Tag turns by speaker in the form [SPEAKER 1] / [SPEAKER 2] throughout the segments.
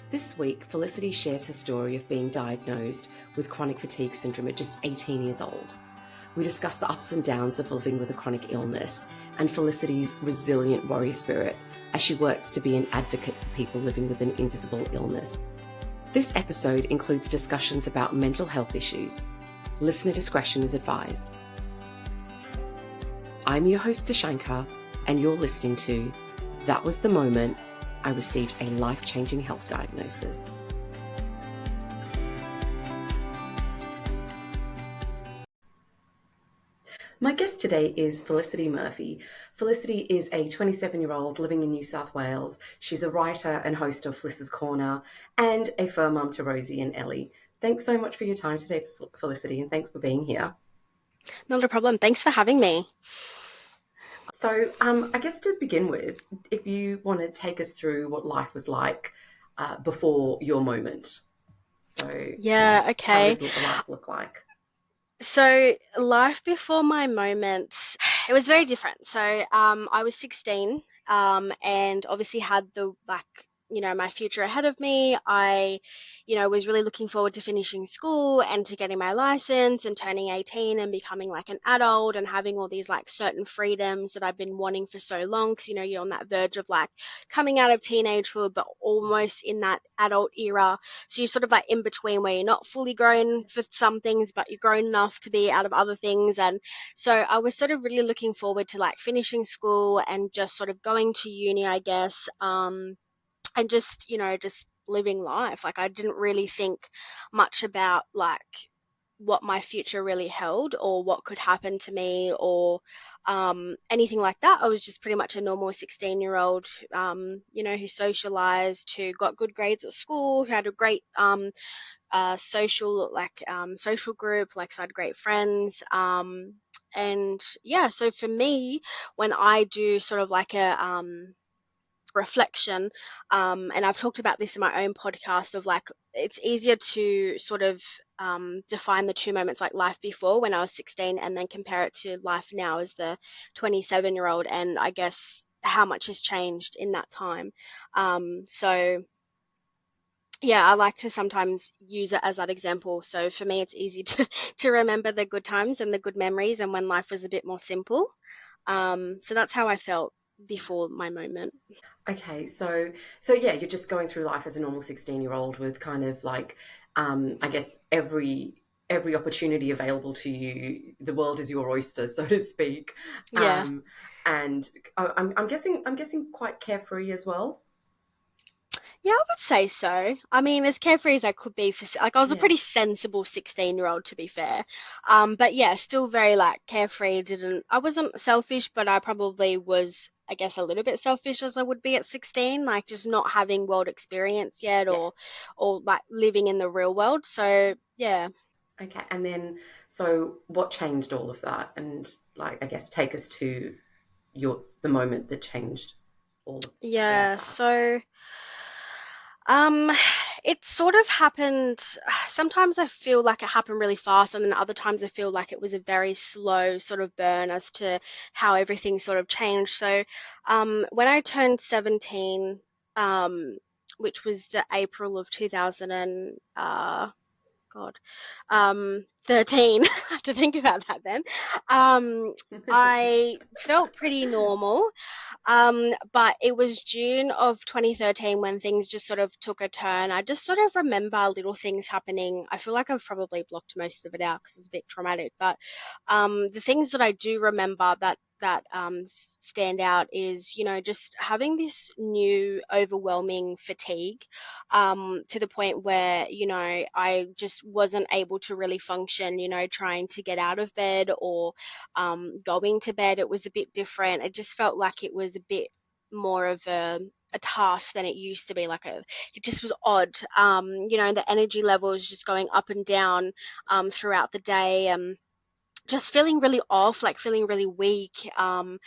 [SPEAKER 1] This week, Felicity shares her story of being diagnosed with chronic fatigue syndrome at just 18 years old. We discuss the ups and downs of living with a chronic illness and Felicity's resilient warrior spirit as she works to be an advocate for people living with an invisible illness. This episode includes discussions about mental health issues. Listener discretion is advised. I'm your host, Duschanca, and you're listening to That Was the Moment I Received a Life-Changing Health Diagnosis. My guest today is Felicity Murphy. Felicity is a 27-year-old living in New South Wales. She's a writer and host of Fliss's Corner and a fur mum to Rosie and Ellie. Thanks so much for your time today, Felicity, and thanks for being here.
[SPEAKER 2] Not a problem. Thanks for having me.
[SPEAKER 1] So I guess to begin with, if you want to take us through what life was like before your moment. So
[SPEAKER 2] Yeah,
[SPEAKER 1] how
[SPEAKER 2] okay.
[SPEAKER 1] did life look like?
[SPEAKER 2] So life before my moment, it was very different. So I was 16 and obviously had my future ahead of me. I was really looking forward to finishing school and to getting my license and turning 18 and becoming like an adult and having all these like certain freedoms that I've been wanting for so long because you're on that verge of like coming out of teenagehood but almost in that adult era. So you're sort of like in between where you're not fully grown for some things, but you're grown enough to be out of other things. And so I was sort of really looking forward to like finishing school and just sort of going to uni, I guess, and just living life. Like I didn't really think much about like what my future really held or what could happen to me or anything like that. I was just pretty much a normal 16-year-old, who socialized, who got good grades at school, who had a great social group, like so I had great friends. And yeah, so for me, when I do sort of like a reflection, and I've talked about this in my own podcast of like it's easier to sort of define the two moments like life before when I was 16 and then compare it to life now as the 27-year-old, and I guess how much has changed in that time. So yeah, I like to sometimes use it as that example. So for me, it's easy to remember the good times and the good memories and when life was a bit more simple. So that's how I felt before my moment.
[SPEAKER 1] Okay, so yeah, you're just going through life as a normal 16-year-old with kind of like, I guess every opportunity available to you. The world is your oyster, so to speak.
[SPEAKER 2] Yeah.
[SPEAKER 1] Um, and I'm guessing quite carefree as well.
[SPEAKER 2] Yeah, I would say so. I mean, as carefree as I could be like I was a
[SPEAKER 1] Yeah.
[SPEAKER 2] pretty sensible 16-year-old to be fair. But yeah, still very like carefree. I wasn't selfish, but I probably was, I guess, a little bit selfish as I would be at 16, like just not having world experience yet
[SPEAKER 1] Yeah.
[SPEAKER 2] or like living in the real world. So, yeah.
[SPEAKER 1] Okay. And then, so what changed all of that? And like, I guess take us to the moment that changed all of
[SPEAKER 2] Yeah,
[SPEAKER 1] that.
[SPEAKER 2] so Um, it sort of happened. Sometimes I feel like it happened really fast, and then other times I feel like it was a very slow sort of burn as to how everything sort of changed. So, when I turned 17, um, which was the April of 2000 and God, 13. I have to think about that then. Um, I felt pretty normal. But it was June of 2013 when things just sort of took a turn. I just sort of remember little things happening. I feel like I've probably blocked most of it out because it's a bit traumatic. But the things that I do remember that stand out is, just having this new overwhelming fatigue to the point where, I just wasn't able to really function, trying to get out of bed or going to bed. It was a bit different. It just felt like it was a bit more of a task than it used to be. It just was odd. The energy level was just going up and down throughout the day. Just feeling really off, like feeling really weak. And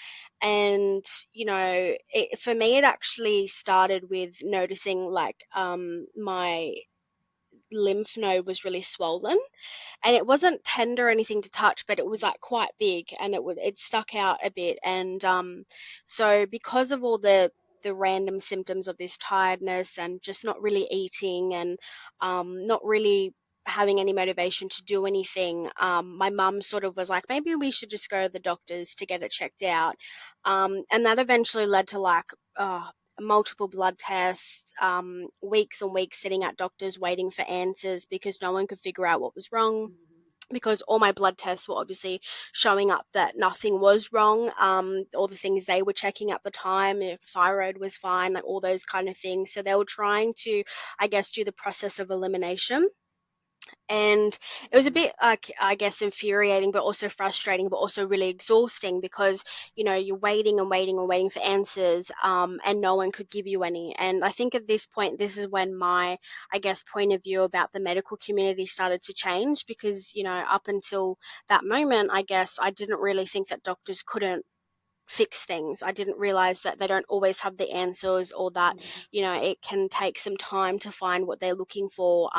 [SPEAKER 2] for me, it actually started with noticing like my lymph node was really swollen, and it wasn't tender or anything to touch, but it was like quite big, and it stuck out a bit. And so because of all the the random symptoms of this tiredness and just not really eating and not really having any motivation to do anything, my mum sort of was like, maybe we should just go to the doctors to get it checked out. And that eventually led to like multiple blood tests, weeks and weeks sitting at doctors waiting for answers because no one could figure out what was wrong, because all my blood tests were obviously showing up that nothing was wrong. All the things they were checking at the time, if thyroid was fine, like all those kind of things. So they were trying to, I guess, do the process of elimination. And it was a
[SPEAKER 1] Mm-hmm.
[SPEAKER 2] bit, I guess, infuriating, but also frustrating, but also really exhausting because, you're waiting and waiting and waiting for answers, and no one could give you any. And I think at this point, this is when my, I guess, point of view about the medical community started to change because, up until that moment, I guess I didn't really think that doctors couldn't fix things. I didn't realize that they don't always have the answers, or that,
[SPEAKER 1] Mm-hmm.
[SPEAKER 2] it can take some time to find what they're looking for.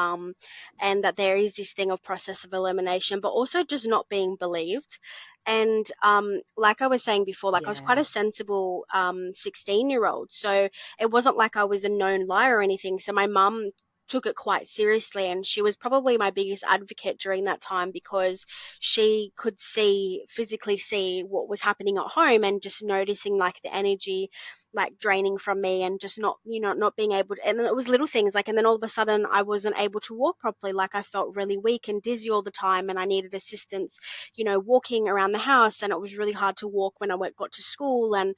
[SPEAKER 2] And that there is this thing of process of elimination, but also just not being believed. And like I was saying before, like I was quite
[SPEAKER 1] Yeah.
[SPEAKER 2] a sensible 16-year-old. So it wasn't like I was a known liar or anything. So my mum took it quite seriously, and she was probably my biggest advocate during that time because she could physically see what was happening at home, and just noticing like the energy like draining from me, and just not being able to, and it was little things like, and then all of a sudden I wasn't able to walk properly. Like I felt really weak and dizzy all the time, and I needed assistance, walking around the house, and it was really hard to walk when I got to school. And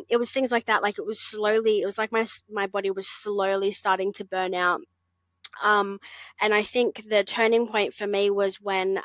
[SPEAKER 2] it was things like that. Like it was like my body was slowly starting to burn out. um, and I think the turning point for me was when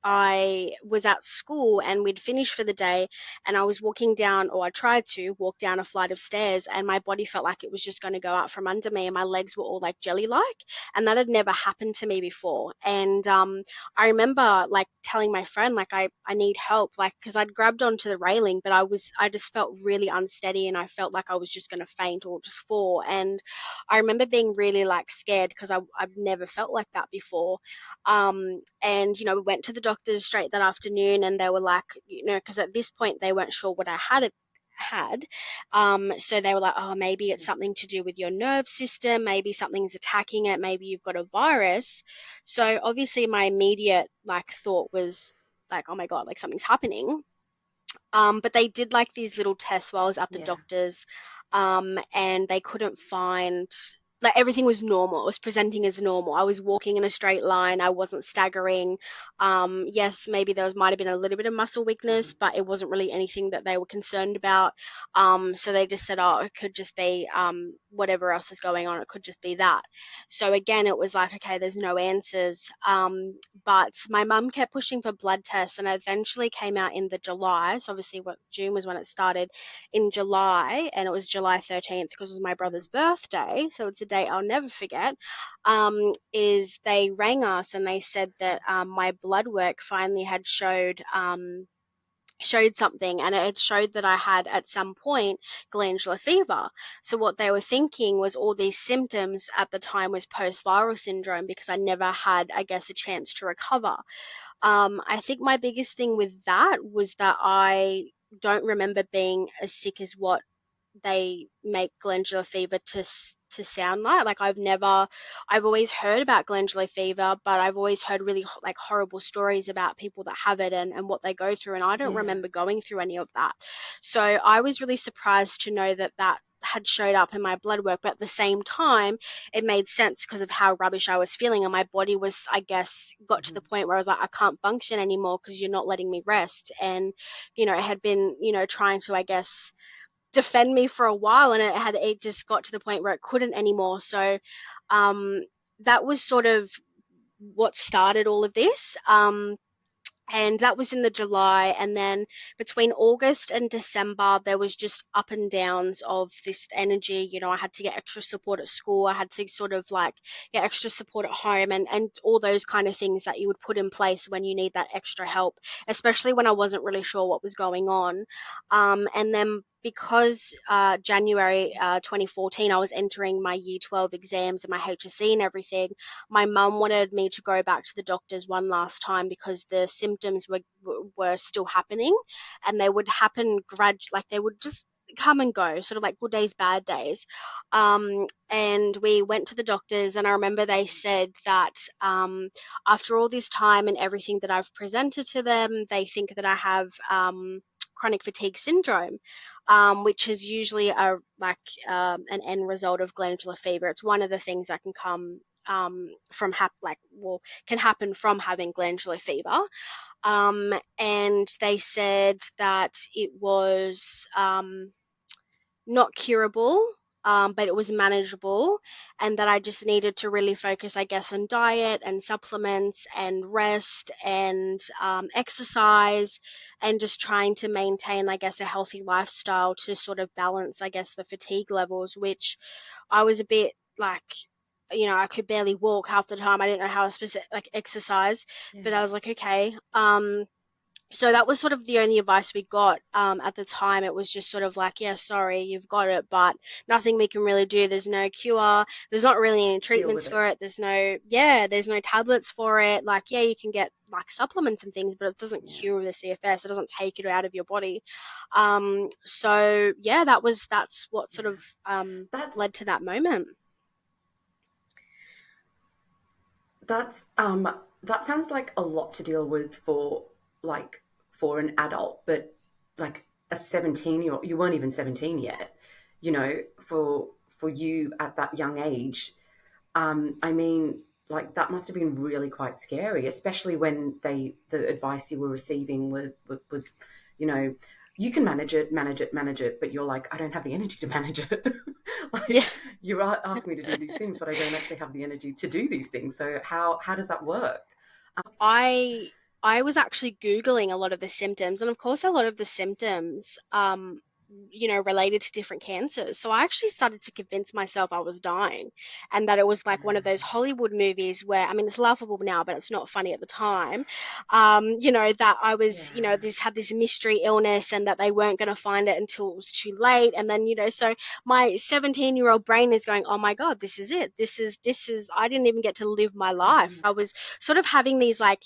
[SPEAKER 2] I was at school and we'd finished for the day, and I was walking down, or I tried to walk down a flight of stairs, and my body felt like it was just going to go out from under me, and my legs were all like jelly like, and that had never happened to me before. And I remember like telling my friend like I need help, like because I'd grabbed onto the railing, but I just felt really unsteady, and I felt like I was just going to faint or just fall. And I remember being really like scared because I've never felt like that before. And we went to the doctors straight that afternoon, and they were like, because at this point they weren't sure what I had. So they were like, oh, maybe it's something to do with your nerve system, maybe something's attacking it, maybe you've got a virus. So obviously my immediate like thought was like, oh my God, like something's happening. But they did like these little tests while I was at the
[SPEAKER 1] Yeah.
[SPEAKER 2] doctor's, and they couldn't find, like, everything was normal. It was presenting as normal. I was walking in a straight line. I wasn't staggering. Yes, maybe there might have been a little bit of muscle
[SPEAKER 1] Mm-hmm.
[SPEAKER 2] weakness, but it wasn't really anything that they were concerned about. So they just said, oh, it could just be whatever else is going on. It could just be that. So again, it was like, okay, there's no answers. But my mum kept pushing for blood tests, and it eventually came out in the July. So obviously, what June was when it started, in July, and it was July 13th because it was my
[SPEAKER 1] Mm-hmm.
[SPEAKER 2] brother's birthday. So it's a date I'll never forget. Is they rang us and they said that my blood work finally had showed something, and it showed that I had at some point glandular fever. So what they were thinking was all these symptoms at the time was post-viral syndrome because I never had, I guess, a chance to recover. I think my biggest thing with that was that I don't remember being as sick as what they make glandular fever to sound like. Like I've always heard about glandular fever, but I've always heard really like horrible stories about people that have it, and what they go through, and I don't
[SPEAKER 1] Yeah.
[SPEAKER 2] remember going through any of that. So I was really surprised to know that that had showed up in my blood work, but at the same time it made sense because of how rubbish I was feeling, and my body was, I guess, got to
[SPEAKER 1] Mm-hmm.
[SPEAKER 2] the point where I was like, I can't function anymore because you're not letting me rest. And it had been, trying to, I guess, defend me for a while, and it just got to the point where it couldn't anymore. So um, that was sort of what started all of this. And that was in the July, and then between August and December there was just up and downs of this energy. I had to get extra support at school, I had to sort of like get extra support at home, and all those kind of things that you would put in place when you need that extra help, especially when I wasn't really sure what was going on. And then because January 2014 I was entering my year 12 exams and my HSC and everything, my mum wanted me to go back to the doctors one last time because the symptoms were still happening, and they would happen like they would just come and go, sort of like good days, bad days. And we went to the doctors, and I remember they said that after all this time and everything that I've presented to them, they think that I have chronic fatigue syndrome, which is usually an end result of glandular fever. It's one of the things that can come can happen from having glandular fever. And they said that it was not curable, but it was manageable, and that I just needed to really focus, I guess, on diet and supplements and rest and exercise, and just trying to maintain, I guess, a healthy lifestyle to sort of balance, I guess, the fatigue levels, which I was a bit like, I could barely walk half the time. I didn't know how to exercise, but I
[SPEAKER 1] Yeah.
[SPEAKER 2] was like, okay. So that was sort of the only advice we got at the time. It was just sort of like, yeah, sorry, you've got it, but nothing we can really do. There's no cure. There's not really any
[SPEAKER 1] Deal
[SPEAKER 2] treatments
[SPEAKER 1] with
[SPEAKER 2] for
[SPEAKER 1] it.
[SPEAKER 2] it. There's no tablets for it. Like, yeah, you can get like supplements and things, but it doesn't
[SPEAKER 1] Yeah.
[SPEAKER 2] cure the CFS. It doesn't take it out of your body. So yeah, that's what sort
[SPEAKER 1] Yeah.
[SPEAKER 2] of
[SPEAKER 1] That's
[SPEAKER 2] led to that moment.
[SPEAKER 1] that's that sounds like a lot to deal with like for an adult, but like a 17-year old, you weren't even 17 yet, for you at that young age. I mean, like that must have been really quite scary, especially when the advice you were receiving was, you know, you can manage it, manage it, manage it, but you're like, I don't have the energy to manage it.
[SPEAKER 2] Yeah.
[SPEAKER 1] Like you're asking me to do these things, but I don't actually have the energy to do these things. So how does that work?
[SPEAKER 2] I I was actually Googling a lot of the symptoms, and of course, a lot of the symptoms, related to different cancers. So I actually started to convince myself I was dying, and that it was like one of those Hollywood movies where, I mean, it's laughable now, but it's not funny at the time. That I was,
[SPEAKER 1] Yeah.
[SPEAKER 2] this had this mystery illness, and that they weren't going to find it until it was too late. And then, so my 17-year-old brain is going, oh my God, this is it. This is, I didn't even get to live my life. I was sort of having these like,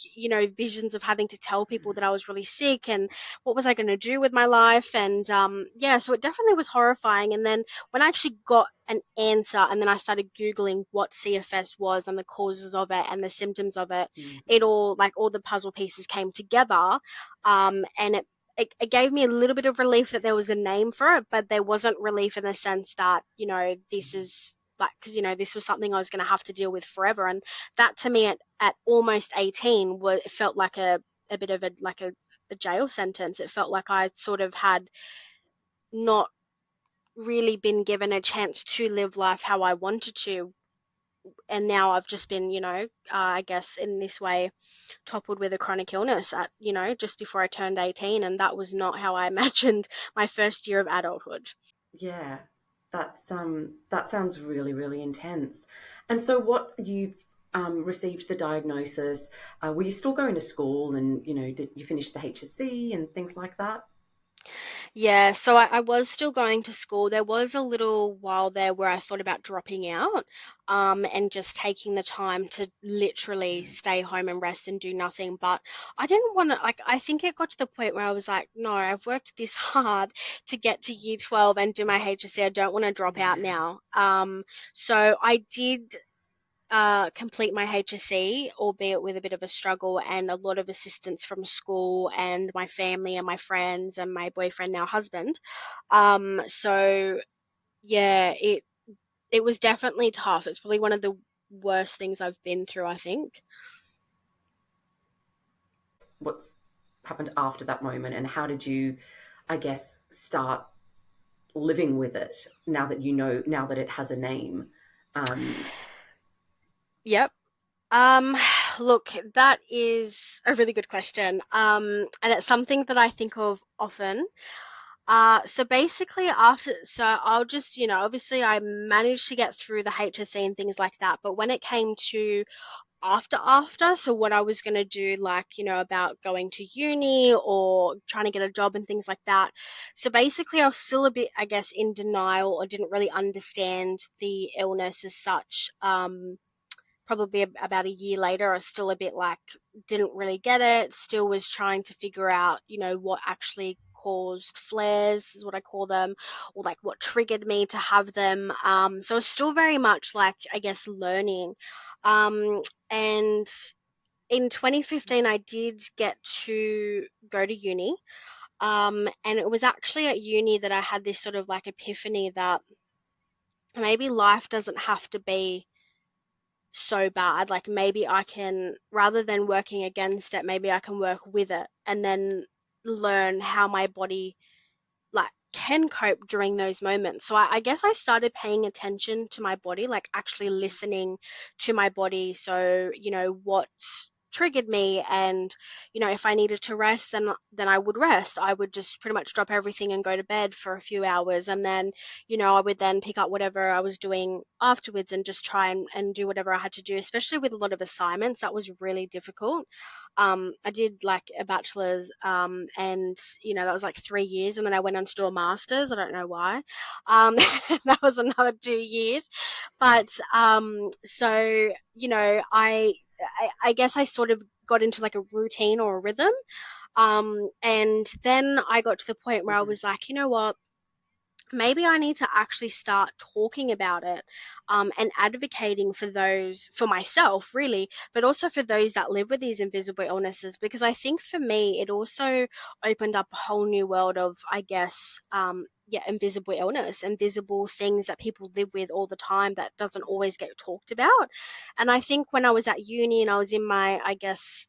[SPEAKER 2] visions of having to tell people that I was really sick, and what was I going to do with my life. And yeah, so it definitely was horrifying. And then when I actually got an answer, and then I started Googling what CFS was and the causes of it and the symptoms of it, it
[SPEAKER 1] Mhm.
[SPEAKER 2] all, like, all the puzzle pieces came together. And it gave me a little bit of relief that there was a name for it, but there wasn't relief in the sense that, this is like, because, this was something I was going to have to deal with forever. And that to me at almost 18 was, it felt like a bit of a jail sentence. It felt like I sort of had not really been given a chance to live life how I wanted to. And now I've just been, I guess in this way, toppled with a chronic illness at, just before I turned 18. And that was not how I imagined my first year of adulthood.
[SPEAKER 1] Yeah, that sounds really, really intense. And so what you've received the diagnosis, were you still going to school and did you finish the HSC and things like that?
[SPEAKER 2] Yeah, so I was still going to school. There was a little while there where I thought about dropping out, and just taking the time to literally stay home and rest and do nothing. But I didn't want to, like, I think it got to the point where I was like, no, I've worked this hard to get to year 12 and do my HSC. I don't want to drop out
[SPEAKER 1] Yeah.
[SPEAKER 2] now. So I did complete my HSC, albeit with a bit of a struggle and a lot of assistance from school and my family and my friends and my boyfriend, now husband. So yeah, it was definitely tough. It's probably one of the worst things I've been through, I think.
[SPEAKER 1] What's happened after that moment, and how did you, I guess, start living with it now that it has a name? Um,
[SPEAKER 2] Yep. Look, that is a really good question. And it's something that I think of often. So basically so I'll just, obviously I managed to get through the HSC and things like that, but when it came to after, so what I was going to do, like, about going to uni or trying to get a job and things like that. So basically I was still a bit, I guess, in denial, or didn't really understand the illness as such. Probably about a year later, I was still a bit like, didn't really get it, still was trying to figure out, what actually caused flares, is what I call them, or like what triggered me to have them. So it's still very much like, I guess, learning. And in 2015, I did get to go to uni. And it was actually at uni that I had this sort of like epiphany that maybe life doesn't have to be so bad. Like maybe I can, rather than working against it, maybe I can work with it and then learn how my body like can cope during those moments. So I guess I started paying attention to my body, like actually listening to my body. So, what triggered me, and if I needed to rest, then I would rest. I would just pretty much drop everything and go to bed for a few hours, and then I would then pick up whatever I was doing afterwards and just try and do whatever I had to do, especially with a lot of assignments. That was really difficult. I did like a bachelor's, and that was like 3 years, and then I went on to do a master's. I don't know why. That was another 2 years, but so I guess I sort of got into like a routine or a rhythm, and then I got to the point where I
[SPEAKER 1] Mhm.
[SPEAKER 2] was like, you know what? Maybe I need to actually start talking about it, and advocating for myself, really, but also for those that live with these invisible illnesses. Because I think for me, it also opened up a whole new world of, I guess, yeah, invisible illness, invisible things that people live with all the time that doesn't always get talked about. And I think when I was at uni and I was in my, I guess,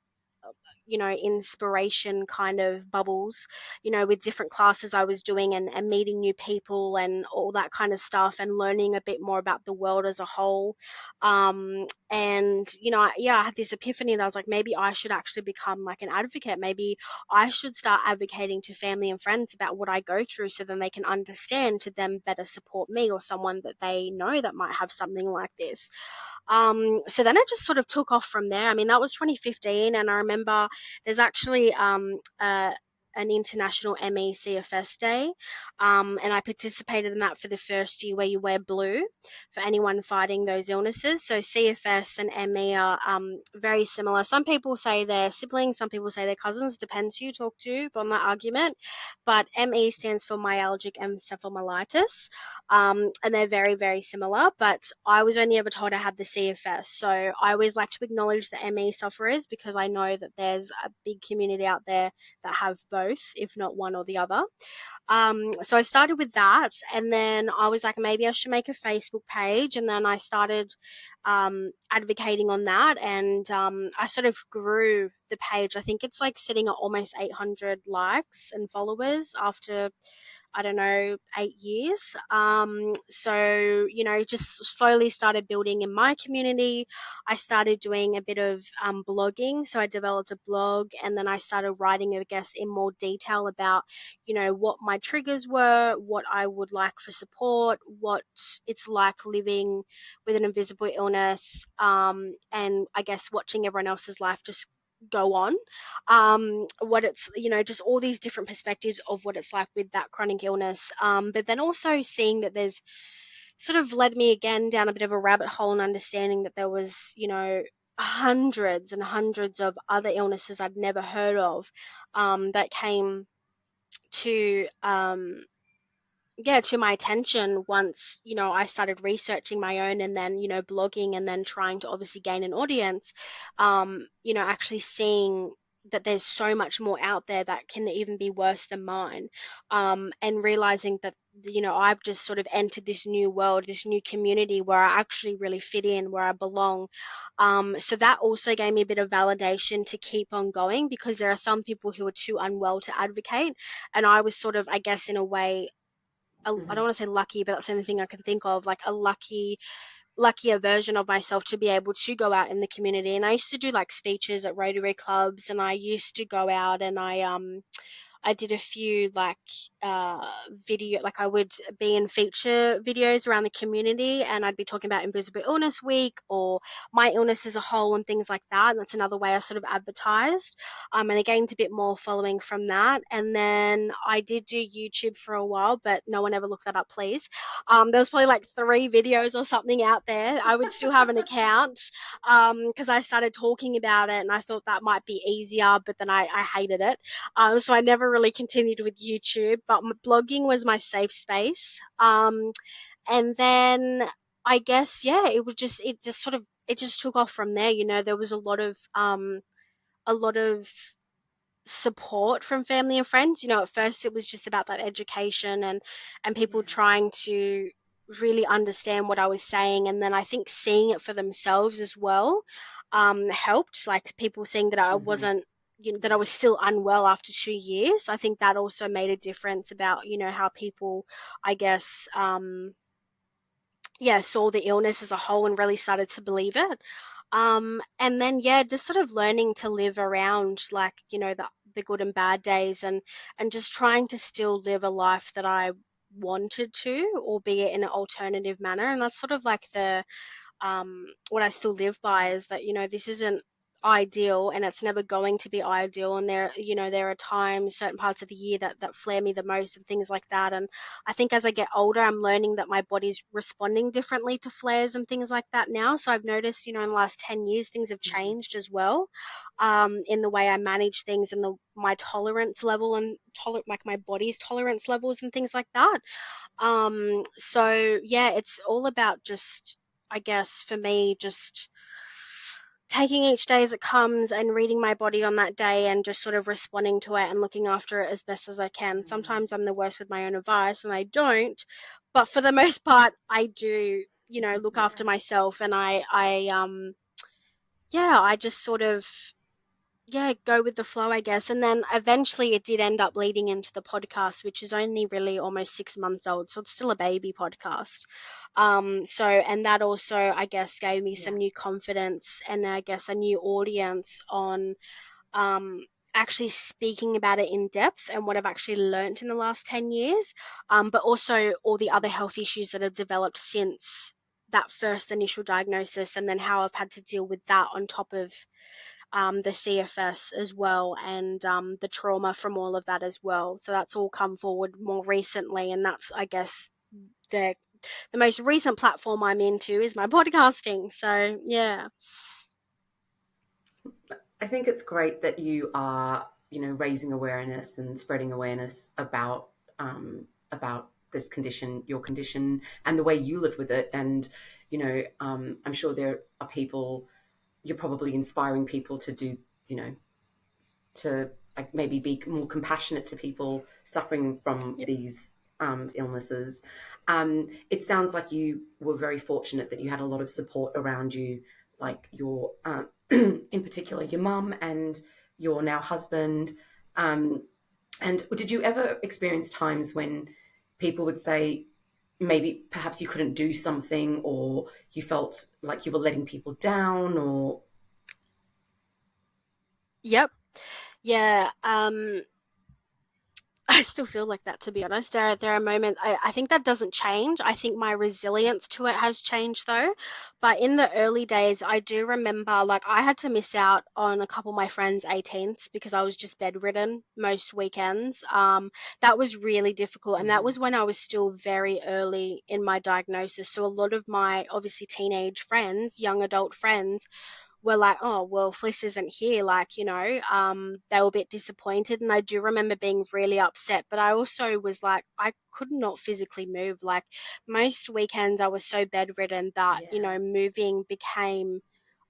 [SPEAKER 2] inspiration kind of bubbles, with different classes I was doing, and meeting new people and all that kind of stuff, and learning a bit more about the world as a whole. And, yeah, I had this epiphany that I was like, maybe I should actually become like an advocate. Maybe I should start advocating to family and friends about what I go through so then they can understand to then better support me or someone that they know that might have something like this. So then it just sort of took off from there. I mean, that was 2015, and I remember there's actually an international MECFS day, and I participated in that for the first year, where you wear blue for anyone fighting those illnesses. So CFS and ME are very similar. Some people say they're siblings, some people say they're cousins, depends who you talk to on that argument. But ME stands for myalgic encephalomyelitis, and they're very, very similar. But I was only ever told I had the CFS. So I always like to acknowledge the ME sufferers, because I know that there's a big community out there that have both, if not one or the other. So I started with that, and then I was like, maybe I should make a Facebook page, and then I started advocating on that, and I sort of grew the page. I think it's like sitting at almost 800 likes and followers after, I don't know, 8 years. So, just slowly started building in my community. I started doing a bit of blogging. So I developed a blog, and then I started writing, I guess, in more detail about, what my triggers were, what I would like for support, what it's like living with an invisible illness, and I guess watching everyone else's life just go on, what it's, just all these different perspectives of what it's like with that chronic illness. But then also seeing that there's sort of led me again down a bit of a rabbit hole, and understanding that there was, hundreds and hundreds of other illnesses I'd never heard of, that came to, yeah, to my attention once, I started researching my own, and then, blogging, and then trying to obviously gain an audience, actually seeing that there's so much more out there that can even be worse than mine, and realizing that, I've just sort of entered this new world, this new community where I actually really fit in, where I belong. So that also gave me a bit of validation to keep on going, because there are some people who are too unwell to advocate, and I was sort of, I guess, in a way, I don't
[SPEAKER 1] Mhm.
[SPEAKER 2] want to say lucky, but that's the only thing I can think of, like a luckier version of myself to be able to go out in the community. And I used to do like speeches at Rotary clubs, and I used to go out, and I did a few like uh, like I would be in feature videos around the community, and I'd be talking about Invisible Illness Week or my illness as a whole and things like that. And that's another way I sort of advertised. And I gained a bit more following from that. And then I did do YouTube for a while, but no one ever looked that up, please. There was probably like 3 videos or something out there. I would still have an account, because I started talking about it, and I thought that might be easier, but then I hated it. So I never never really continued with YouTube, but blogging was my safe space. And then I guess, yeah, it just took off from there. There was a lot of support from family and friends. At first it was just about that education and people
[SPEAKER 1] Yeah.
[SPEAKER 2] trying to really understand what I was saying, and then I think seeing it for themselves as well helped. Like people seeing that I
[SPEAKER 1] Hmm.
[SPEAKER 2] wasn't, that I
[SPEAKER 1] Yeah.
[SPEAKER 2] was still unwell after 2 years. I think that also made a difference about how people, I guess, yeah, saw the illness as a whole and really started to believe it. And then yeah, just sort of learning to live around like, the good and bad days, and just trying to still live a life that I wanted to, albeit in an alternative manner. And that's sort of like what I still live by, is that this isn't ideal and it's never going to be ideal, and there are times, certain parts of the year that flare me the most and things like that. And I think as I get older, I'm learning that my body's responding differently to flares and things like that now. So I've noticed, in the last 10 years things have
[SPEAKER 1] Hmm.
[SPEAKER 2] changed as well, in the way I manage things, and my tolerance level, and like my body's tolerance levels and things like that. So yeah, it's all about just, I guess for me, just taking each day as it comes and reading my body on that day and just sort of responding to it and looking after it as best as I can. Sometimes I'm the worst with my own advice and I don't, but for the most part I do, look
[SPEAKER 1] Yeah.
[SPEAKER 2] after myself, and yeah, I just sort of, yeah, go with the flow, I guess. And then eventually it did end up leading into the podcast, which is only really almost 6 months old. So it's still a baby podcast. And that also, I guess, gave me
[SPEAKER 1] Yeah.
[SPEAKER 2] some new confidence and I guess a new audience on um, actually speaking about it in depth and what I've actually learned in the last 10 years. But also all the other health issues that have developed since that first initial diagnosis, and then how I've had to deal with that on top of the CFS as well, and the trauma from all of that as well. So that's all come forward more recently, and that's, I guess, the the most recent platform I'm into is my podcasting. So yeah.
[SPEAKER 1] I think it's great that you are, raising awareness and spreading awareness about this condition, your condition, and the way you live with it. And I'm sure there are people. You're probably inspiring people to do, you know, to like maybe be more compassionate to people suffering from
[SPEAKER 2] Yep.
[SPEAKER 1] these illnesses. It sounds like you were very fortunate that you had a lot of support around you, like your, in particular, your mum and your now husband. Um, and did you ever experience times when people would say, maybe perhaps you couldn't do something, or you felt like you were letting people down, or
[SPEAKER 2] Yep. Yeah. I still feel like that, to be honest. There are moments, I think that doesn't change. I think my resilience to it has changed though. But in the early days, I do remember like I had to miss out on a couple of my friends' 18ths because I was just bedridden most weekends. That was really difficult, and that
[SPEAKER 1] Mhm.
[SPEAKER 2] was when I was still very early in my diagnosis. So a lot of my obviously teenage friends, young adult friends, were like, oh, well, Fliss isn't here. Like, they were a bit disappointed. And I do remember being really upset. But I also was like, I could not physically move. Like, most weekends I was so bedridden that,
[SPEAKER 1] Yeah.
[SPEAKER 2] moving became,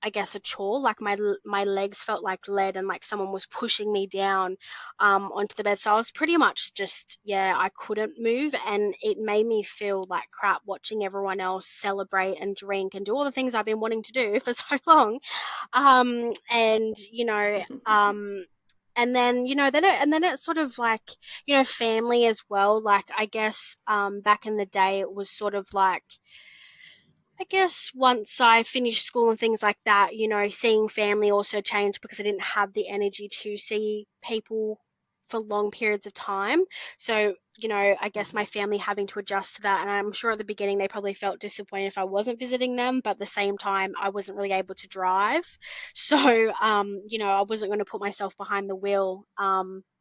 [SPEAKER 2] I guess, a chore. Like, my legs felt like lead and like someone was pushing me down onto the bed. So I was pretty much just, yeah, I couldn't move. And it made me feel like crap watching everyone else celebrate and drink and do all the things I've been wanting to do for so long. And and then it's sort of like, family as well. Like I guess back in the day it was sort of like, I guess once I finished school and things like that, seeing family also changed because I didn't have the energy to see people for long periods of time. So I guess my family having to adjust to that. And I'm sure at the beginning they probably felt disappointed if I wasn't visiting them, but at the same time, I wasn't really able to drive. So, I wasn't going to put myself behind the wheel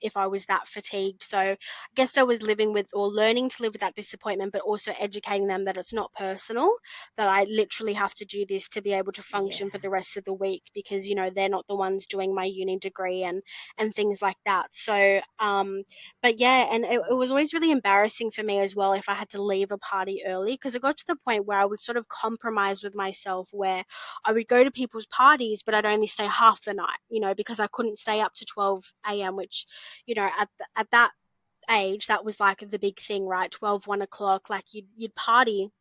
[SPEAKER 2] if I was that fatigued. So, I guess there was living with or learning to live with that disappointment, but also educating them that it's not personal, that I literally have to do this to be able to
[SPEAKER 1] Yeah.
[SPEAKER 2] function for the rest of the week because, they're not the ones doing my uni degree and things like that. So, but yeah, and it was always really embarrassing for me as well if I had to leave a party early because it got to the point where I would sort of compromise with myself where I would go to people's parties, but I'd only stay half the night, because I couldn't stay up to 12 a.m., which, at that age, that was like the big thing, right? 12, 1 o'clock, like you'd party,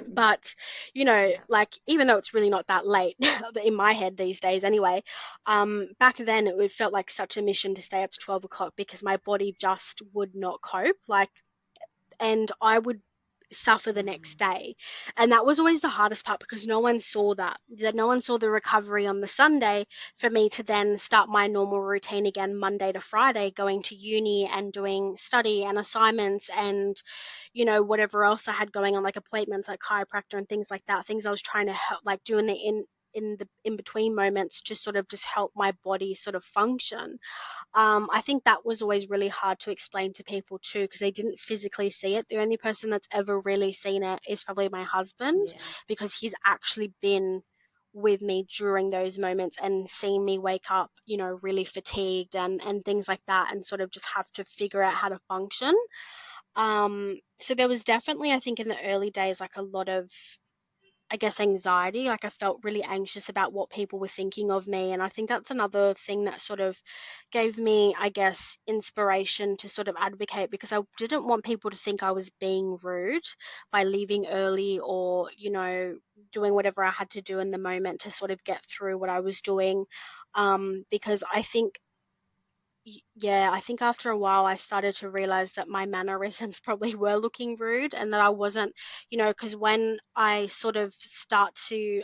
[SPEAKER 2] but
[SPEAKER 1] Yeah.
[SPEAKER 2] like even though it's really not that late in my head these days anyway, back then it felt like such a mission to stay up to 12 o'clock because my body just would not cope, like, and I would suffer the next day. And that was always the hardest part because no one saw that no one saw the recovery on the Sunday for me to then start my normal routine again Monday to Friday, going to uni and doing study and assignments and whatever else I had going on, like appointments like chiropractor and things like that, things I was trying to help, like doing the in the in between moments to sort of just help my body sort of function. I think that was always really hard to explain to people too because they didn't physically see it. The only person that's ever really seen it is probably my husband
[SPEAKER 1] Yeah.
[SPEAKER 2] because he's actually been with me during those moments and seen me wake up, really fatigued and things like that and sort of just have to figure out how to function. So there was definitely, I think, in the early days, like a lot of, I guess, anxiety. Like I felt really anxious about what people were thinking of me. And I think that's another thing that sort of gave me, I guess, inspiration to sort of advocate because I didn't want people to think I was being rude by leaving early or, doing whatever I had to do in the moment to sort of get through what I was doing. Because I think yeah, I think after a while I started to realize that my mannerisms probably were looking rude and that I wasn't, because when I sort of start to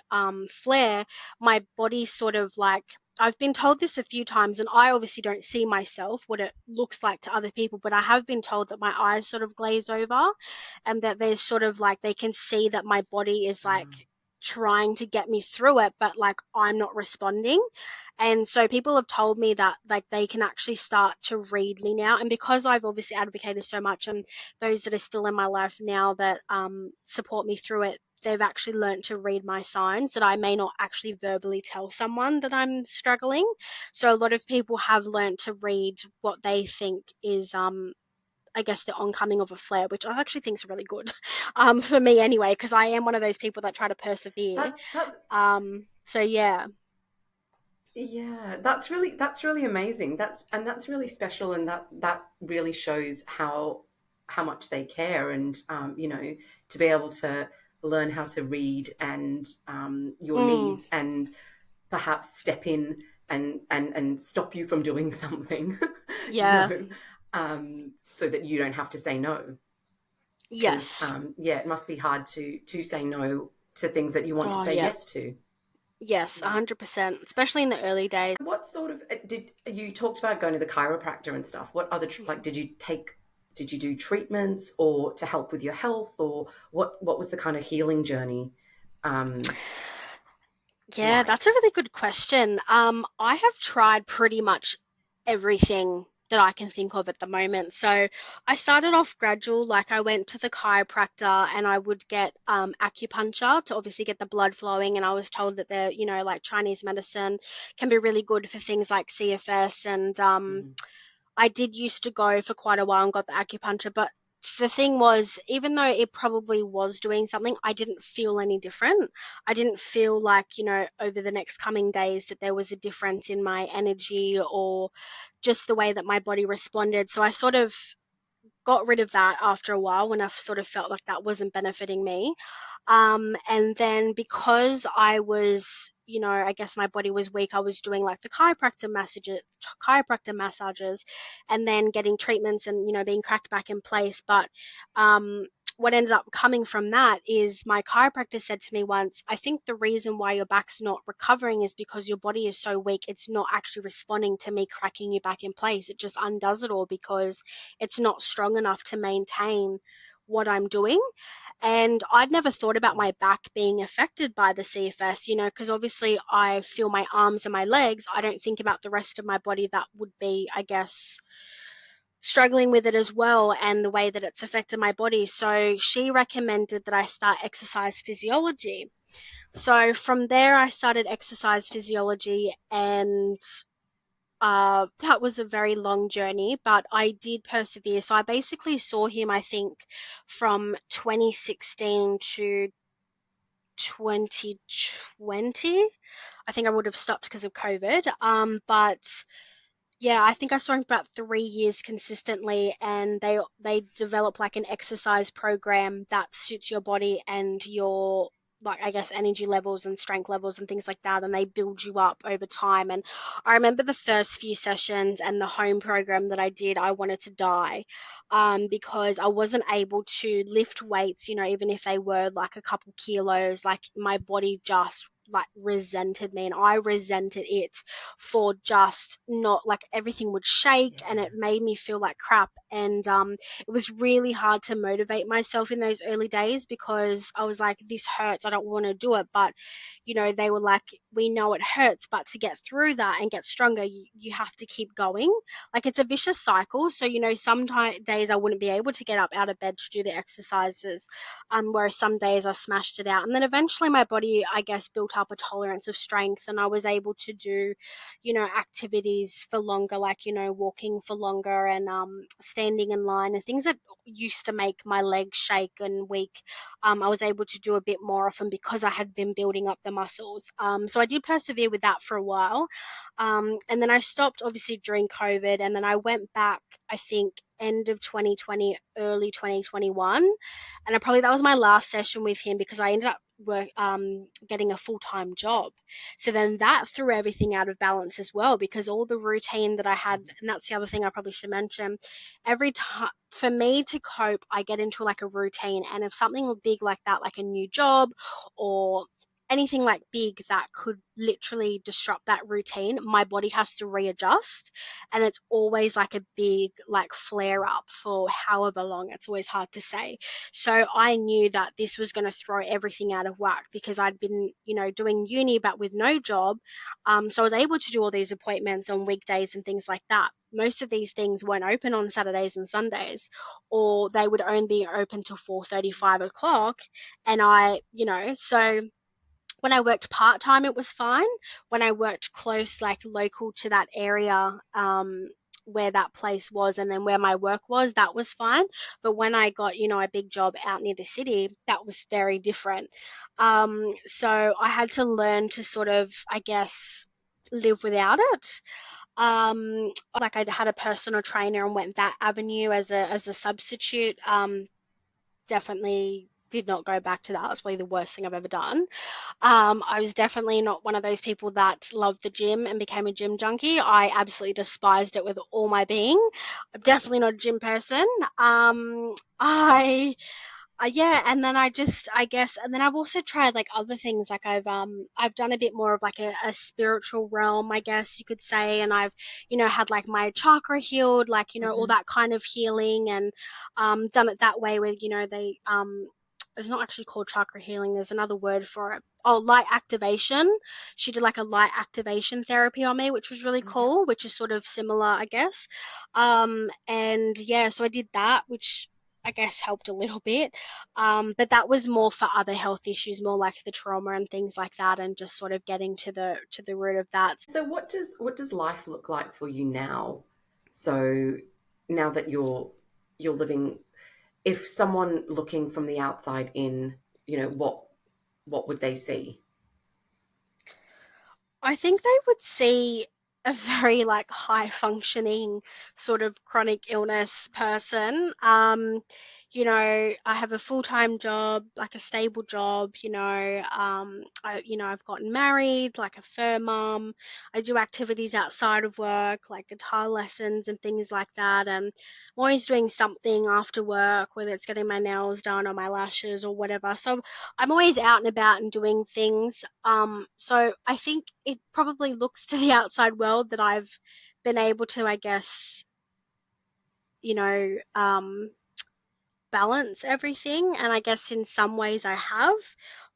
[SPEAKER 2] flare, my body sort of like, I've been told this a few times, and I obviously don't see myself what it looks like to other people, but I have been told that my eyes sort of glaze over and that there's sort of like they can see that my body is like trying to get me through it, but like I'm not responding. And so people have told me that like they can actually start to read me now. And because I've obviously advocated so much and those that are still in my life now that support me through it, they've actually learned to read my signs that I may not actually verbally tell someone that I'm struggling. So a lot of people have learned to read what they think is I guess the oncoming of a flare, which I actually think is really good, for me anyway, because I am one of those people that try to persevere.
[SPEAKER 1] That's
[SPEAKER 2] So yeah.
[SPEAKER 1] Yeah, that's really amazing. That's really special, and that really shows how much they care, and to be able to learn how to read and your
[SPEAKER 2] Mm,
[SPEAKER 1] needs, and perhaps step in and stop you from doing something, you
[SPEAKER 2] yeah.
[SPEAKER 1] know, so that you don't have to say no. Because
[SPEAKER 2] Yes.
[SPEAKER 1] yeah, it must be hard to say no to things that you want to
[SPEAKER 2] Oh
[SPEAKER 1] say
[SPEAKER 2] yeah.
[SPEAKER 1] yes to.
[SPEAKER 2] Yes,
[SPEAKER 1] Yeah.
[SPEAKER 2] 100%, especially in the early days.
[SPEAKER 1] What sort of did you talked about going to the chiropractor and stuff? What other like did you do treatments or to help with your health, or what was the kind of healing journey um
[SPEAKER 2] Yeah, that's
[SPEAKER 1] like?
[SPEAKER 2] a really good question. I have tried pretty much everything that I can think of at the moment. So I started off gradual, like I went to the chiropractor and I would get acupuncture to obviously get the blood flowing. And I was told that like Chinese medicine can be really good for things like CFS and
[SPEAKER 1] Mhm.
[SPEAKER 2] I did used to go for quite a while and got the acupuncture, but the thing was, even though it probably was doing something, I didn't feel any different. I didn't feel like, over the next coming days that there was a difference in my energy or just the way that my body responded. So I sort of got rid of that after a while when I sort of felt like that wasn't benefiting me. And then because I was, I guess my body was weak, I was doing like the chiropractor massages, and then getting treatments and being cracked back in place. But um, what ended up coming from that is my chiropractor said to me once, I think the reason why your back's not recovering is because your body is so weak, it's not actually responding to me cracking you back in place. It just undoes it all because it's not strong enough to maintain what I'm doing. And I'd never thought about my back being affected by the CFS, because obviously I feel my arms and my legs. I don't think about the rest of my body that would be, I guess, struggling with it as well, and the way that it's affected my body. So she recommended that I start exercise physiology. So from there, I started exercise physiology, and that was a very long journey, but I did persevere. So I basically saw him, I think, from 2016 to 2020. I think I would have stopped because of COVID. But yeah, I think I saw him for about 3 years consistently, and they develop like an exercise program that suits your body and your, like, I guess, energy levels and strength levels and things like that, and they build you up over time. And I remember the first few sessions and the home program that I did, I wanted to die, because I wasn't able to lift weights, even if they were like a couple kilos. Like, my body just like resented me, and I resented it for just not, like, everything would shake
[SPEAKER 1] Yeah.
[SPEAKER 2] and it made me feel like crap. And it was really hard to motivate myself in those early days because I was like, this hurts, I don't want to do it. But they were like, we know it hurts, but to get through that and get stronger, you have to keep going. Like, it's a vicious cycle. So some days I wouldn't be able to get up out of bed to do the exercises, whereas some days I smashed it out. And then eventually my body, I guess, built up a tolerance of strength, and I was able to do activities for longer, like, walking for longer, and standing in line, and things that used to make my legs shake and weak. I was able to do a bit more often because I had been building up the muscles. So I did persevere with that for a while. And then I stopped, obviously, during COVID, and then I went back, I think, end of 2020, early 2021. And that was my last session with him because I ended up getting a full-time job. So then that threw everything out of balance as well, because all the routine that I had, and that's the other thing I probably should mention, every time, for me to cope, I get into like a routine. And if something big like that, like a new job or anything like big that could literally disrupt that routine, my body has to readjust. And it's always like a big like flare up for however long. It's always hard to say. So I knew that this was going to throw everything out of whack because I'd been, doing uni but with no job. So I was able to do all these appointments on weekdays and things like that. Most of these things weren't open on Saturdays and Sundays, or they would only be open till 4:30, 5 o'clock. And so when I worked part time, it was fine. When I worked close, like local to that area, where that place was and then where my work was, that was fine. But when I got, a big job out near the city, that was very different. So I had to learn to sort of, I guess, live without it. Like, I had a personal trainer and went that avenue as a substitute. Definitely did not go back to that. That's probably the worst thing I've ever done. I was definitely not one of those people that loved the gym and became a gym junkie. I absolutely despised it with all my being. I'm definitely not a gym person. Yeah, and then I guess, and then I've also tried like other things. Like, I've done a bit more of like a spiritual realm, I guess you could say, and I've had like my chakra healed, like all
[SPEAKER 1] Mm-hmm.
[SPEAKER 2] that kind of healing, and done it that way where they it's not actually called chakra healing. There's another word for it. Oh, light activation. She did like a light activation therapy on me, which was really
[SPEAKER 1] Oh, yeah.
[SPEAKER 2] cool, which is sort of similar, I guess. And yeah, so I did that, which I guess helped a little bit. But that was more for other health issues, more like the trauma and things like that, and just sort of getting to the root of that.
[SPEAKER 1] So what does life look like for you now? So now that you're living, if someone looking from the outside in, what would they see?
[SPEAKER 2] I think they would see a very like high functioning sort of chronic illness person. I have a full-time job, like a stable job, I've gotten married, like a fur mom. I do activities outside of work, like guitar lessons and things like that. And I'm always doing something after work, whether it's getting my nails done or my lashes or whatever. So I'm always out and about and doing things. So I think it probably looks to the outside world that I've been able to, I guess, you know, balance everything. And I guess in some ways I have,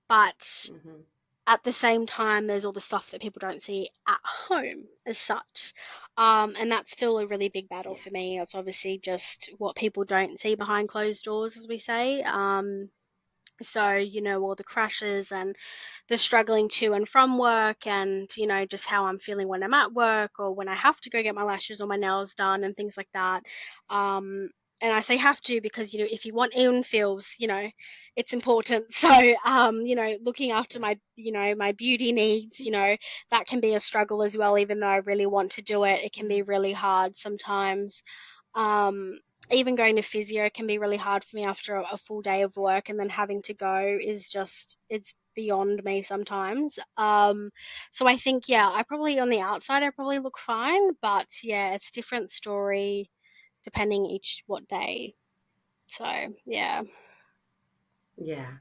[SPEAKER 2] but
[SPEAKER 1] Hmm.
[SPEAKER 2] at the same time, there's all the stuff that people don't see at home as such. And that's still a really big battle
[SPEAKER 1] Yeah.
[SPEAKER 2] for me. It's obviously just what people don't see behind closed doors, as we say. So, all the crashes and the struggling to and from work, and, just how I'm feeling when I'm at work or when I have to go get my lashes or my nails done and things like that. Um, and I say have to because, if you want even feels, it's important. So, looking after
[SPEAKER 1] Yeah.
[SPEAKER 2] my beauty needs, that can be a struggle as well, even though I really want to do it. It can be
[SPEAKER 1] Mm.
[SPEAKER 2] really hard sometimes. Um, Even going to physio can be really hard for me after a full day of work, and then having to go is just, it's beyond me sometimes. So I think, yeah, I probably on the outside, I probably look fine, but yeah, it's different story depending each what day. So yeah.
[SPEAKER 1] Yeah.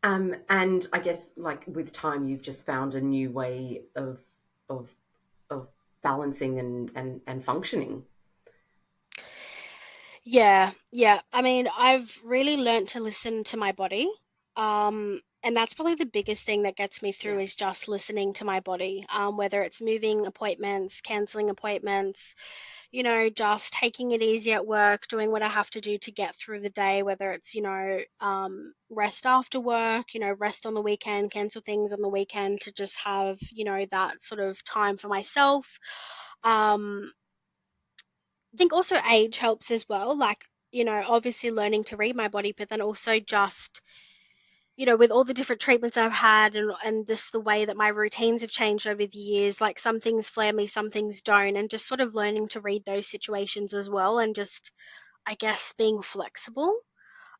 [SPEAKER 1] And I guess like with time, you've just found a new way of of balancing and functioning.
[SPEAKER 2] Yeah, yeah. I mean, I've really learnt to listen to my body. And that's probably the biggest thing that gets me through
[SPEAKER 1] Yeah.
[SPEAKER 2] is just listening to my body. Whether it's moving appointments, canceling appointments, just taking it easy at work, doing what I have to do to get through the day, whether it's, rest after work, rest on the weekend, cancel things on the weekend to just have, that sort of time for myself. Um, I think also age helps as well. Like, obviously learning to read my body, but then also just, with all the different treatments I've had, and just the way that my routines have changed over the years, like some things flare me, some things don't, and just sort of learning to read those situations as well, and just, I guess, being flexible,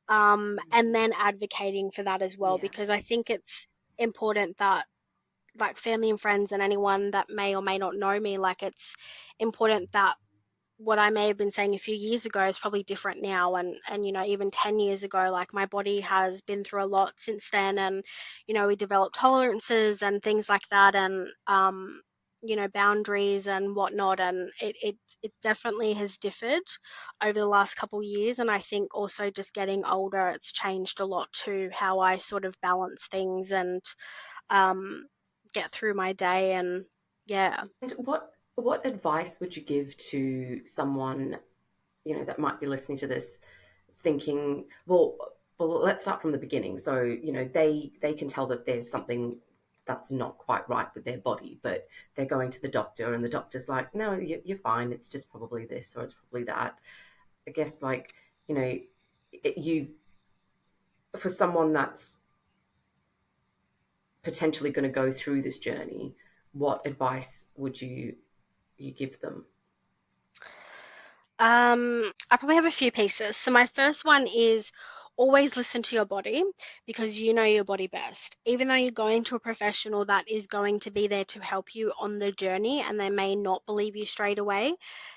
[SPEAKER 2] and
[SPEAKER 1] Hmm.
[SPEAKER 2] then advocating for that as well,
[SPEAKER 1] Yeah.
[SPEAKER 2] because I think it's important that, like, family and friends and anyone that may or may not know me, like, it's important that what I may have been saying a few years ago is probably different now, and even 10 years ago, like, my body has been through a lot since then, and we developed tolerances and things like that, and boundaries and whatnot, and it definitely has differed over the last couple of years. And I think also just getting older, it's changed a lot too, how I sort of balance things and um get through my day. And yeah.
[SPEAKER 1] And what advice would you give to someone, that might be listening to this thinking, well, let's start from the beginning. So, they can tell that there's something that's not quite right with their body, but they're going to the doctor and the doctor's like, no, you're fine. It's just probably this or it's probably that. I guess like, you know, you for someone that's potentially going to go through this journey, what advice would you give them?
[SPEAKER 2] I probably have a few pieces. So my first one is always listen to your body, because you know your body best. Even though you're going to a professional that is going to be there to help you on the journey and they may not believe you straight away,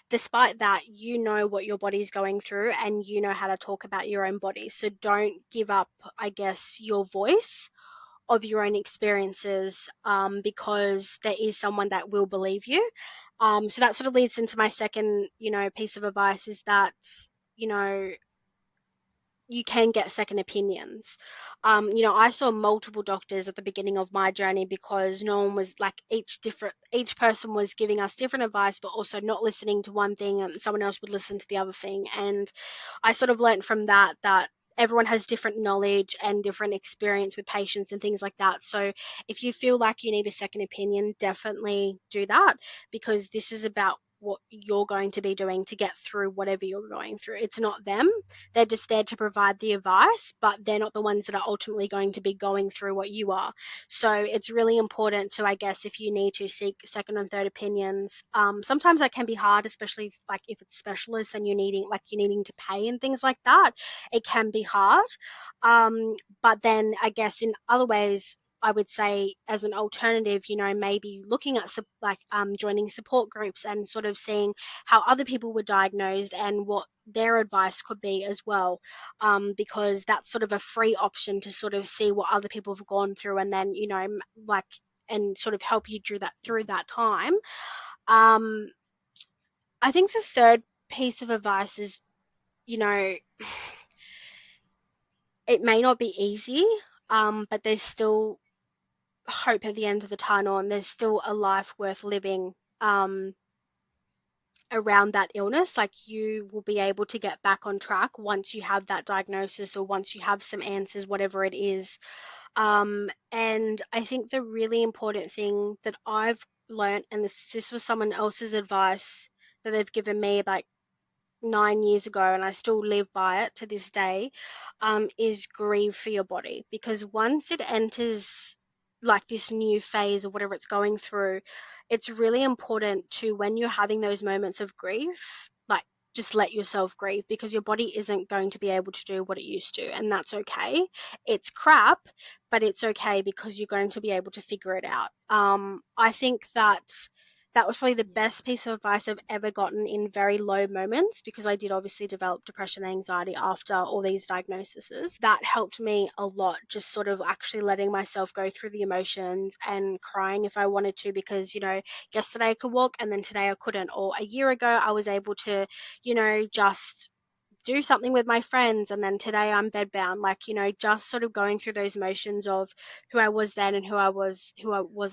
[SPEAKER 2] despite that, you know what your body's going through and you know how to talk about your own body. So don't give up, I guess, your voice of your own experiences, because there is someone that will believe you. So that sort of leads into my second, piece of advice is that, you know, you can get second opinions. I saw multiple doctors at the beginning of my journey because no one was like, each person was giving us different advice, but also not listening to one thing and someone else would listen to the other thing. And I sort of learned from that everyone has different knowledge and different experience with patients and things like that. So if you feel like you need a second opinion, definitely do that, because this is about what you're going to be doing to get through whatever you're going through. It's not them. They're just there to provide the advice, but they're not the ones that are ultimately going to be going through what you are. So it's really important to, I guess, if you need to seek second and third opinions. Sometimes that can be hard, especially like if it's specialists and you're needing to pay and things like that. It can be hard. But then I guess in other ways, I would say as an alternative, maybe looking at joining support groups and sort of seeing how other people were diagnosed and what their advice could be as well, because that's sort of a free option to sort of see what other people have gone through, and then like and sort of help you through that time. Um, I think the third piece of advice is, you know, it may not be easy, but there's still hope at the end of the tunnel, and there's still a life worth living around that illness. Like, you will be able to get back on track once you have that diagnosis or once you have some answers, whatever it is. And I think the really important thing that I've learned, and this was someone else's advice that they've given me about 9 years ago, and I still live by it to this day, is grieve for your body. Because once it enters like this new phase or whatever it's going through, it's really important to, when you're having those moments of grief, like, just let yourself grieve, because your body isn't going to be able to do what it used to, and that's okay. It's crap, but it's okay because you're going to be able to figure it out. I think that was probably the best piece of advice I've ever gotten in very low moments, because I did obviously develop depression and anxiety after all these diagnoses. That helped me a lot, just sort of actually letting myself go through the emotions and crying if I wanted to, because, yesterday I could walk and then today I couldn't. Or a year ago I was able to, just do something with my friends, and then today I'm bedbound. Like, just sort of going through those motions of who I was then and who I was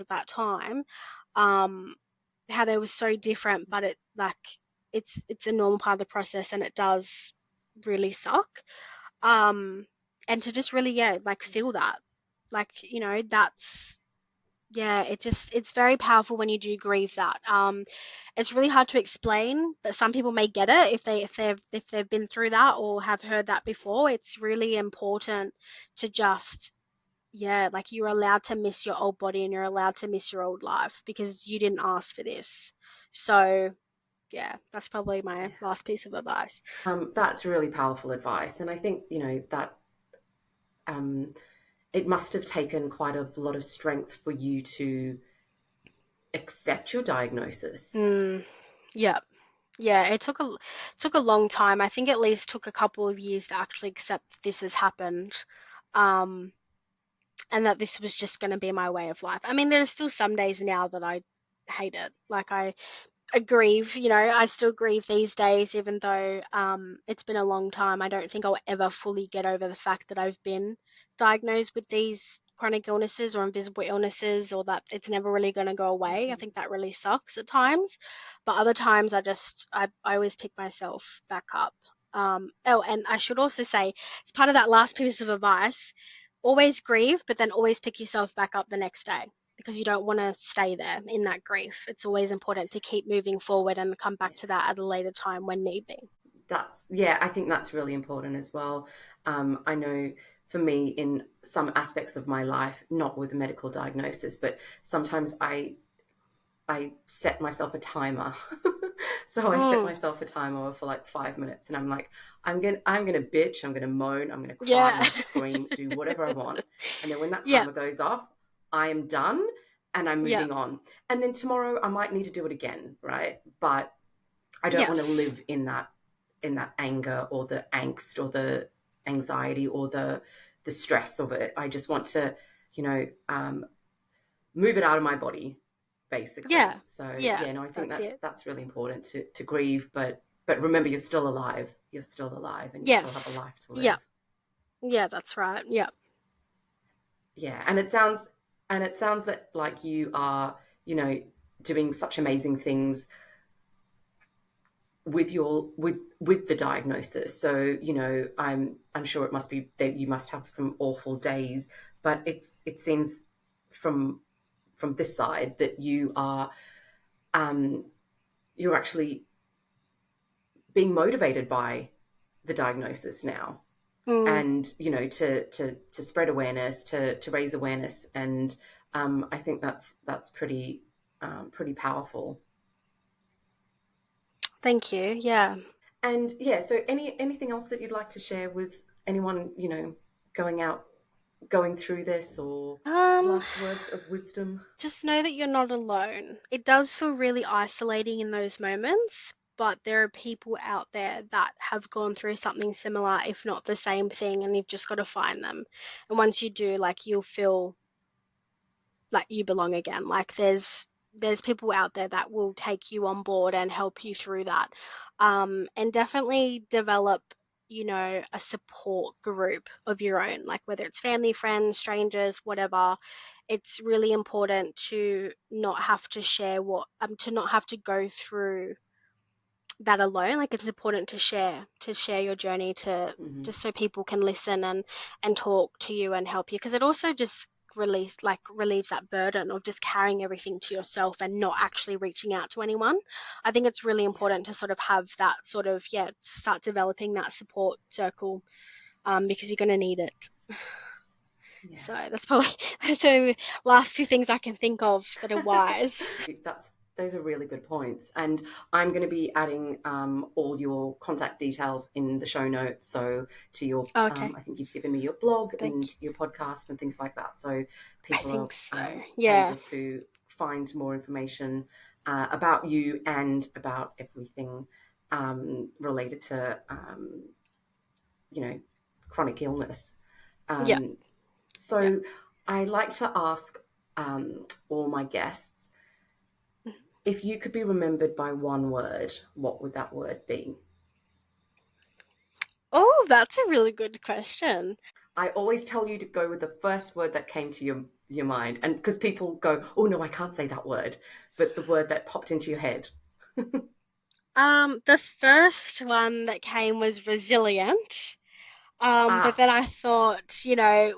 [SPEAKER 2] at that time. Um, how they were so different, but it's a normal part of the process, and it does really suck. Um, and to just really, yeah, like, feel that, like, that's, yeah, it's very powerful when you do grieve that. It's really hard to explain, but some people may get it if they've been through that or have heard that before. It's really important to just, yeah, like, you're allowed to miss your old body and you're allowed to miss your old life because you didn't ask for this. So, yeah, that's probably my
[SPEAKER 1] Yeah.
[SPEAKER 2] last piece of advice.
[SPEAKER 1] That's really powerful advice. And I think, that um, it must have taken quite a lot of strength for you to accept your diagnosis.
[SPEAKER 2] Mm, yeah. Yeah, it took a long time. I think at least took a couple of years to actually accept that this has happened. Um, and that this was just going to be my way of life. I mean, there's still some days now that I hate it. Like, I grieve, I still grieve these days, even though it's been a long time. I don't think I'll ever fully get over the fact that I've been diagnosed with these chronic illnesses or invisible illnesses, or that it's never really going to go away. I
[SPEAKER 1] Mhm.
[SPEAKER 2] think that really sucks at times. But other times I always pick myself back up. Oh, and I should also say, as part of that last piece of advice, always grieve, but then always pick yourself back up the next day, because you don't want to stay there in that grief. It's always important to keep moving forward and come back to that at a later time when need be.
[SPEAKER 1] Yeah, I think that's really important as well. I know for me, in some aspects of my life, not with a medical diagnosis, but sometimes I set myself a timer. So I set
[SPEAKER 2] Mm,
[SPEAKER 1] myself a timer for like 5 minutes, and I'm like, I'm gonna bitch, I'm gonna moan, I'm gonna cry, I'm
[SPEAKER 2] yeah.
[SPEAKER 1] gonna scream, do whatever I want. And then when that
[SPEAKER 2] Yep.
[SPEAKER 1] timer goes off, I am done and I'm
[SPEAKER 2] Yep.
[SPEAKER 1] moving on. And then tomorrow I might need to do it again, right? But I don't want to
[SPEAKER 2] Yes.
[SPEAKER 1] live in that anger or the angst or the anxiety or the stress of it. I just want to, you know, move it out of my body,
[SPEAKER 2] Yeah.
[SPEAKER 1] basically. So
[SPEAKER 2] Yeah.
[SPEAKER 1] yeah, no, I think
[SPEAKER 2] That's
[SPEAKER 1] that's
[SPEAKER 2] it.
[SPEAKER 1] that's really important to grieve, but remember, you're still alive. You're still alive, and you still have a
[SPEAKER 2] Yes.
[SPEAKER 1] life to
[SPEAKER 2] Yep.
[SPEAKER 1] live.
[SPEAKER 2] Yeah, that's right. Yep.
[SPEAKER 1] Yeah, and it sounds that like you are, doing such amazing things with the diagnosis. So I'm sure it must be that you must have some awful days, but it seems from this side that um you're actually being motivated by the diagnosis now,
[SPEAKER 2] Mm,
[SPEAKER 1] and to spread awareness, to raise awareness, and I think that's pretty powerful.
[SPEAKER 2] thank you. Yeah.
[SPEAKER 1] And yeah, so anything else that you'd like to share with anyone, going out going through this, or
[SPEAKER 2] Um,
[SPEAKER 1] last words of wisdom?
[SPEAKER 2] just know that you're not alone. It does feel really isolating in those moments, but there are people out there that have gone through something similar, if not the same thing, and you've just got to find them. And once you do, like you'll feel like you belong again. Like there's people out there that will take you on board and help you through that. And definitely develop, a support group of your own, like whether it's family, friends, strangers, whatever. It's really important to not have to share to not have to go through that alone. Like it's important to share your journey, to
[SPEAKER 1] Hmm.
[SPEAKER 2] just so people can listen and talk to you and help you, because it also just relieves that burden of just carrying everything to yourself and not actually reaching out to anyone. I think it's really
[SPEAKER 1] Yeah,
[SPEAKER 2] important to sort of have that sort of, start developing that support circle, because you're going to need it.
[SPEAKER 1] yeah.
[SPEAKER 2] So that's probably those are the last two things I can think of that are wise.
[SPEAKER 1] That's those are really good points, and I'm going to be adding all your contact details in the show notes. So to your,
[SPEAKER 2] Okay,
[SPEAKER 1] I think you've given me your blog
[SPEAKER 2] thank
[SPEAKER 1] and
[SPEAKER 2] you.
[SPEAKER 1] your podcast and things like that. So
[SPEAKER 2] I
[SPEAKER 1] people
[SPEAKER 2] think so.
[SPEAKER 1] are
[SPEAKER 2] Yeah.
[SPEAKER 1] able to find more information about you and about everything related to, you know, chronic illness.
[SPEAKER 2] Yeah.
[SPEAKER 1] Um,
[SPEAKER 2] Yeah.
[SPEAKER 1] so I like to ask all my guests, if you could be remembered by one word, what would that word be?
[SPEAKER 2] Oh, that's a really good question.
[SPEAKER 1] I always tell you to go with the first word that came to your mind, and because people go, "Oh no, I can't say that word," but the word that popped into your head.
[SPEAKER 2] The first one that came was resilient. But
[SPEAKER 1] Ah,
[SPEAKER 2] then I thought,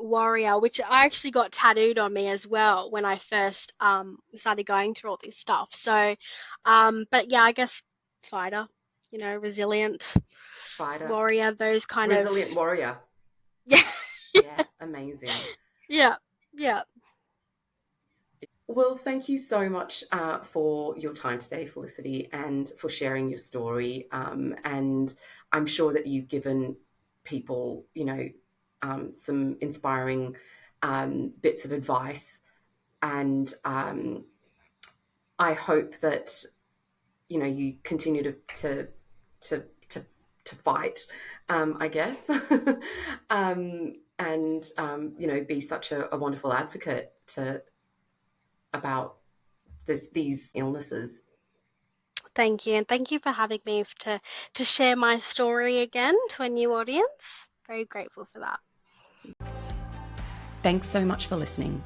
[SPEAKER 2] warrior, which I actually got tattooed on me as well when I first started going through all this stuff. So, but yeah, I guess fighter, resilient,
[SPEAKER 1] fighter,
[SPEAKER 2] warrior, those kind of,
[SPEAKER 1] resilient warrior.
[SPEAKER 2] yeah,
[SPEAKER 1] Yeah, amazing.
[SPEAKER 2] yeah, yeah.
[SPEAKER 1] Well, thank you so much for your time today, Felicity, and for sharing your story. And I'm sure that you've given people, some inspiring bits of advice. And I hope that you continue to to to fight, I guess, and be such a wonderful advocate to about these illnesses.
[SPEAKER 2] Thank you, and thank you for having me to share my story again to a new audience. Very grateful for that.
[SPEAKER 1] Thanks so much for listening.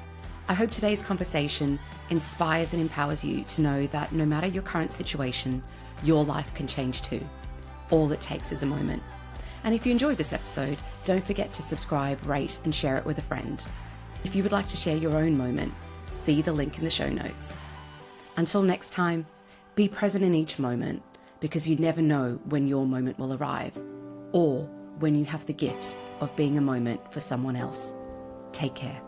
[SPEAKER 1] I hope today's conversation inspires and empowers you to know that no matter your current situation, your life can change too. All it takes is a moment. And if you enjoyed this episode, don't forget to subscribe, rate, and share it with a friend. If you would like to share your own moment, see the link in the show notes. Until next time, be present in each moment, because you never know when your moment will arrive, or when you have the gift of being a moment for someone else. Take care.